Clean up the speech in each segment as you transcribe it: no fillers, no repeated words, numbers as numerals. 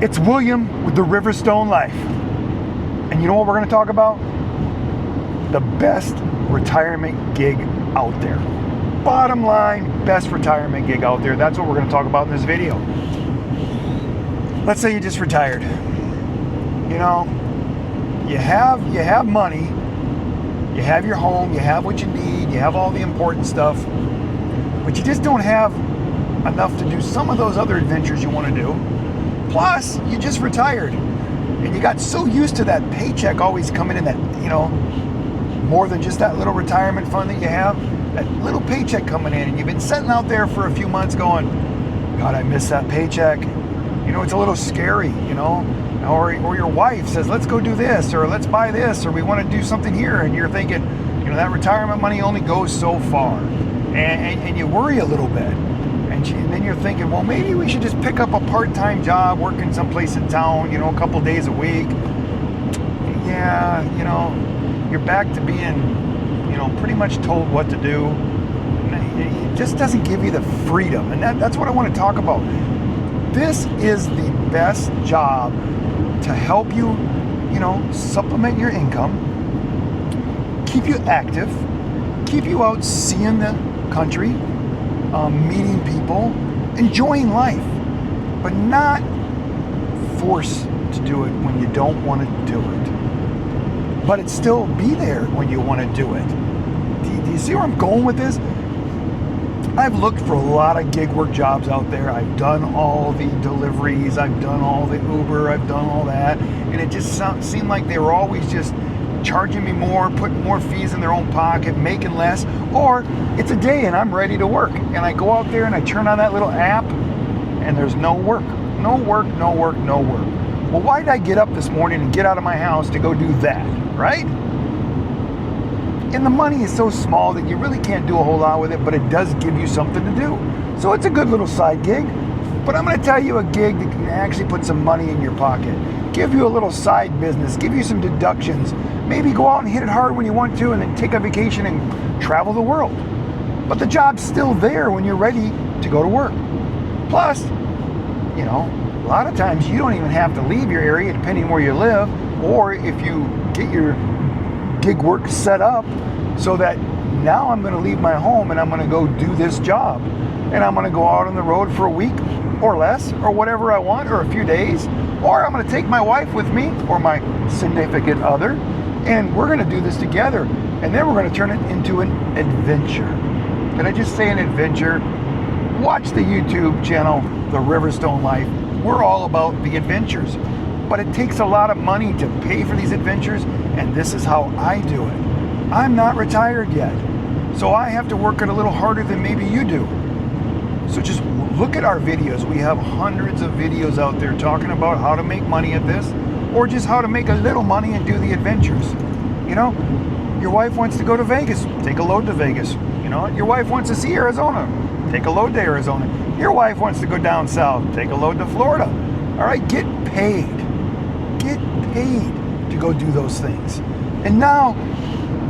It's William with the Riverstone Life. And you know what we're going to talk about? The best retirement gig out there. Bottom line, best retirement gig out there. That's what we're going to talk about in this video. Let's say you just retired. You know, you have money, you have your home, you have what you need, you have all the important stuff, but you just don't have enough to do some of those other adventures you want to do. Plus, you just retired and you got so used to that paycheck always coming in, that, you know, more than just that little retirement fund that you have, that little paycheck coming in, and you've been sitting out there for a few months going, God, I miss that paycheck. You know, it's a little scary, you know, or your wife says, let's go do this, or let's buy this, or we want to do something here, and you're thinking, you know, that retirement money only goes so far, and you worry a little bit. And then you're thinking, well, maybe we should just pick up a part-time job working someplace in town, you know, a couple days a week. Yeah, you know, you're back to being, you know, pretty much told what to do. It just doesn't give you the freedom. And that's what I want to talk about. This is the best job to help you, you know, supplement your income, keep you active, keep you out seeing the country, meeting people, enjoying life, but not forced to do it when you don't want to do it. But it still be there when you want to do it. Do you see where I'm going with this? I've looked for a lot of gig work jobs out there. I've done all the deliveries, I've done all the Uber, I've done all that, and it just seemed like they were always just charging me more, putting more fees in their own pocket, making less, or it's a day and I'm ready to work. And I go out there and I turn on that little app and there's no work. No work, no work, no work. Well, why did I get up this morning and get out of my house to go do that, right? And the money is so small that you really can't do a whole lot with it, but it does give you something to do. So it's a good little side gig. But I'm going to tell you a gig that can actually put some money in your pocket, give you a little side business, give you some deductions, maybe go out and hit it hard when you want to, and then take a vacation and travel the world. But the job's still there when you're ready to go to work. Plus, you know, a lot of times you don't even have to leave your area depending where you live, or if you get your gig work set up so that now I'm going to leave my home and I'm going to go do this job, and I'm going to go out on the road for a week or less, or whatever I want, or a few days, or I'm going to take my wife with me or my significant other, and we're going to do this together, and then we're going to turn it into an adventure. Did I just say an adventure? Watch the YouTube channel, The Riverstone Life. We're all about the adventures, but it takes a lot of money to pay for these adventures, and this is how I do it. I'm not retired yet, so I have to work it a little harder than maybe you do. So just look at our videos. We have hundreds of videos out there talking about how to make money at this, or just how to make a little money and do the adventures. You know, your wife wants to go to Vegas, take a load to Vegas. You know, your wife wants to see Arizona, take a load to Arizona. Your wife wants to go down south, take a load to Florida. All right, get paid to go do those things. And now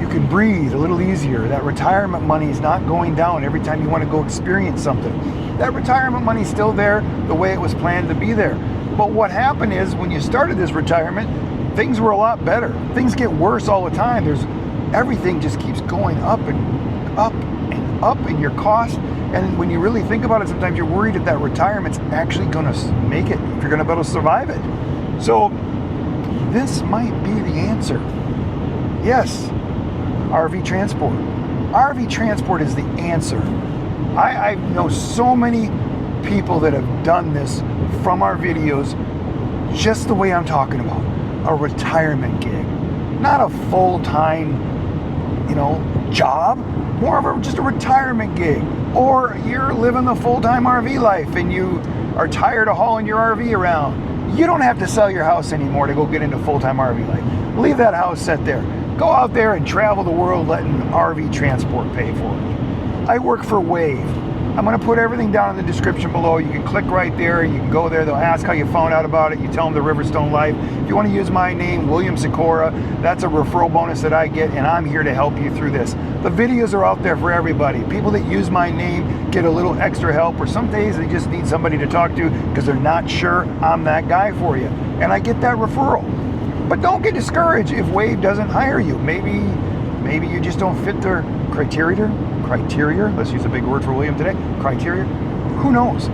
you can breathe a little easier. That retirement money is not going down every time you want to go experience something. That retirement money is still there the way it was planned to be there. But what happened is, when you started this retirement, things were a lot better. Things get worse all the time. Everything just keeps going up and up and up in your cost. And when you really think about it, sometimes you're worried if that retirement's actually going to make it, if you're going to be able to survive it. So this might be the answer. Yes, RV transport. RV transport is the answer. I know so many people that have done this from our videos, just the way I'm talking about. A retirement gig. Not a full-time, you know, job. More of just a retirement gig. Or you're living the full-time RV life and you are tired of hauling your RV around. You don't have to sell your house anymore to go get into full-time RV life. Leave that house set there. Go out there and travel the world letting RV transport pay for it. I work for Wave. I'm going to put everything down in the description below. You can click right there. You can go there. They'll ask how you found out about it. You tell them the Riverstone Life. If you want to use my name, William Sikora, that's a referral bonus that I get, and I'm here to help you through this. The videos are out there for everybody. People that use my name get a little extra help, or some days they just need somebody to talk to because they're not sure. I'm that guy for you, and I get that referral. But don't get discouraged if Wave doesn't hire you. Maybe you just don't fit their criteria. Let's use a big word for William today. Criteria. Who knows?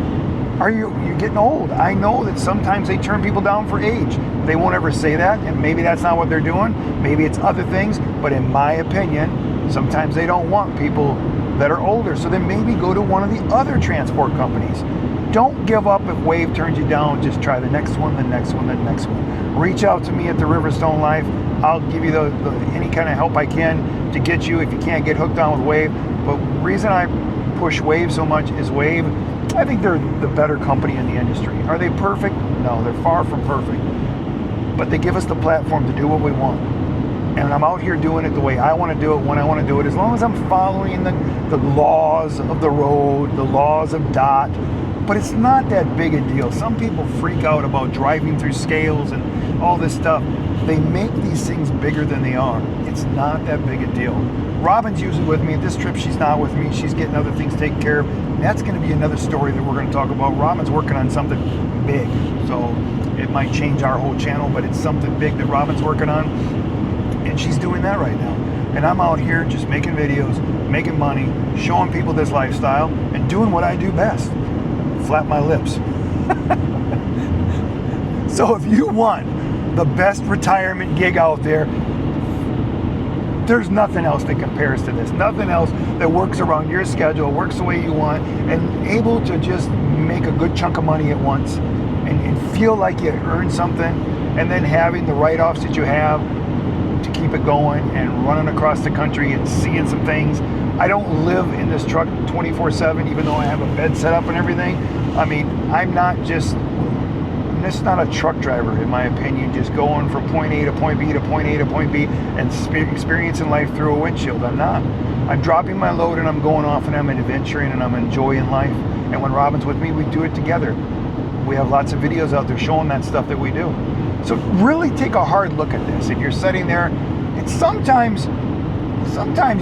You're getting old. I know that sometimes they turn people down for age. They won't ever say that, and maybe that's not what they're doing. Maybe it's other things, but in my opinion, sometimes they don't want people that are older. So then maybe go to one of the other transport companies. Don't give up if Wave turns you down. Just try the next one, the next one, the next one. Reach out to me at the Riverstone Life. I'll give you any kind of help I can to get you if you can't get hooked on with Wave. But the reason I push Wave so much is Wave, I think they're the better company in the industry. Are they perfect? No, they're far from perfect. But they give us the platform to do what we want. And I'm out here doing it the way I want to do it, when I want to do it, as long as I'm following the laws of the road, the laws of DOT. But it's not that big a deal. Some people freak out about driving through scales and all this stuff. They make these things bigger than they are. It's not that big a deal. Robin's usually with me. This trip, she's not with me. She's getting other things taken care of. That's going to be another story that we're going to talk about. Robin's working on something big. So it might change our whole channel, but it's something big that Robin's working on. And she's doing that right now. And I'm out here just making videos, making money, showing people this lifestyle, and doing what I do best. Flap my lips. So if you want the best retirement gig out there, there's nothing else that compares to this. Nothing else that works around your schedule, works the way you want, and able to just make a good chunk of money at once and feel like you earned something, and then having the write-offs that you have to keep it going and running across the country and seeing some things. I don't live in this truck 24/7, even though I have a bed set up and everything. I mean, I'm not just not a truck driver, in my opinion, just going from point A to point B to point A to point B and experiencing life through a windshield. I'm not. I'm dropping my load and I'm going off and I'm adventuring and I'm enjoying life. And when Robin's with me, we do it together. We have lots of videos out there showing that stuff that we do. So really take a hard look at this. If you're sitting there, and sometimes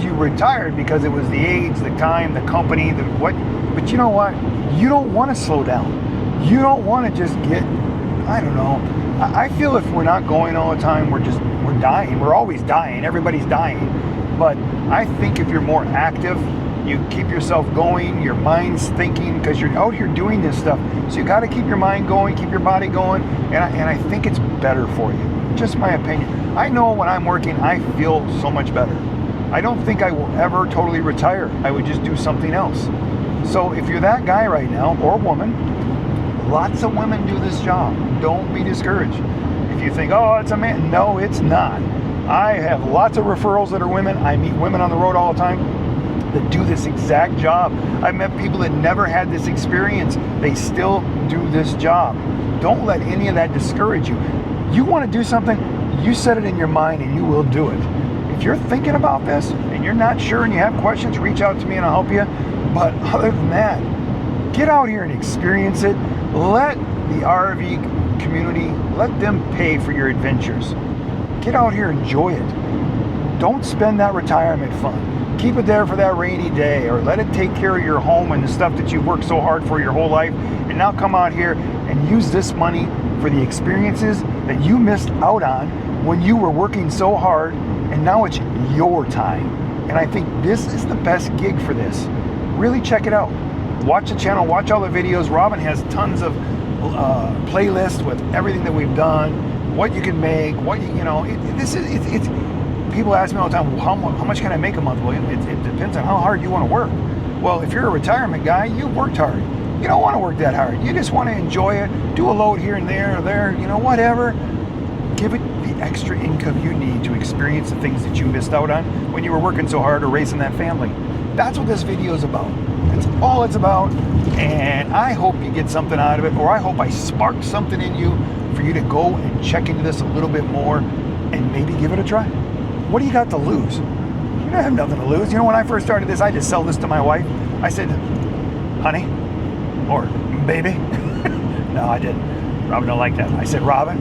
you retired because it was the age, the time, the company, but you know what? You don't want to slow down. You don't want to just get, I don't know. I feel if we're not going all the time, we're dying. We're always dying. Everybody's dying. But I think if you're more active, you keep yourself going, your mind's thinking, because you're out here doing this stuff. So you got to keep your mind going, keep your body going, and I think it's better for you. Just my opinion. I know when I'm working, I feel so much better. I don't think I will ever totally retire. I would just do something else. So if you're that guy right now, or woman, lots of women do this job. Don't be discouraged. If you think, oh, it's a man. No, it's not. I have lots of referrals that are women. I meet women on the road all the time that do this exact job. I've met people that never had this experience. They still do this job. Don't let any of that discourage you. You want to do something, you set it in your mind and you will do it. If you're thinking about this and you're not sure and you have questions, reach out to me and I'll help you. But other than that, get out here and experience it. Let the RV community, let them pay for your adventures. Get out here, enjoy it. Don't spend that retirement fund. Keep it there for that rainy day, or let it take care of your home and the stuff that you've worked so hard for your whole life. And now come out here and use this money for the experiences that you missed out on when you were working so hard, and now it's your time. And I think this is the best gig for this. Really check it out. Watch the channel, watch all the videos. Robin has tons of playlists with everything that we've done, what you can make, it's people ask me all the time, well, how much can I make a month, William? It depends on how hard you want to work. Well, if you're a retirement guy, you've worked hard. You don't want to work that hard. You just want to enjoy it, do a load here and there, or there, whatever. Give it the extra income you need to experience the things that you missed out on when you were working so hard or raising that family. That's what this video is about. That's all it's about. And I hope you get something out of it, or I hope I sparked something in you for you to go and check into this a little bit more and maybe give it a try. What do you got to lose? You don't have nothing to lose. When I first started this, I just sell this to my wife. I said, honey, or baby. No, I didn't. Robin don't like that. I said, Robin,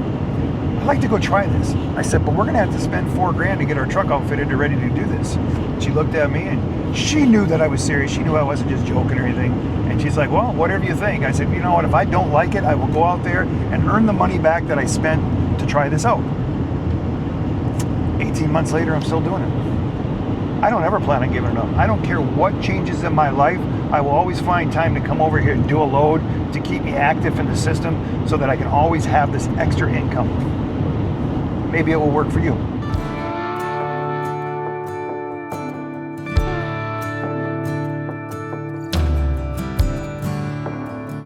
I'd like to go try this. I said, but we're going to have to spend $4,000 to get our truck outfitted and ready to do this. She looked at me and she knew that I was serious. She knew I wasn't just joking or anything. And she's like, well, whatever you think. I said, you know what? If I don't like it, I will go out there and earn the money back that I spent to try this out. 18 months later, I'm still doing it. I don't ever plan on giving it up. I don't care what changes in my life. I will always find time to come over here and do a load to keep me active in the system so that I can always have this extra income. Maybe it will work for you.